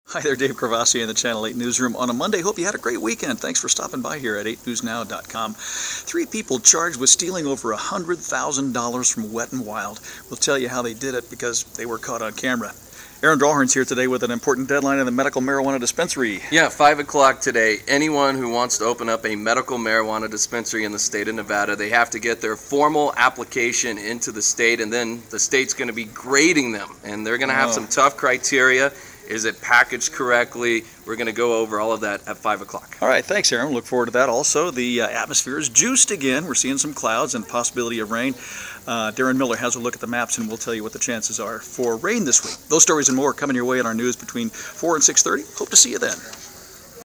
Hi there, Dave Cravassi in the Channel 8 Newsroom on a Monday. Hope you had a great weekend. Thanks for stopping by here at 8newsnow.com. 3 people charged with stealing over $100,000 from Wet n Wild. We'll tell you how they did it because they were caught on camera. Aaron Drawhorn's here today with an important deadline in the medical marijuana dispensary. Yeah, 5 o'clock today. Anyone who wants to open up a medical marijuana dispensary in the state of Nevada, they have to get their formal application into the state, and then the state's going to be grading them. And they're going to have some tough criteria. Is it packaged correctly? We're going to go over all of that at 5 o'clock. All right, thanks, Aaron. Look forward to that. Also, the atmosphere is juiced again. We're seeing some clouds and possibility of rain. Darren Miller has a look at the maps, and we'll tell you what the chances are for rain this week. Those stories and more coming your way in our news between 4 and 6:30. Hope to see you then.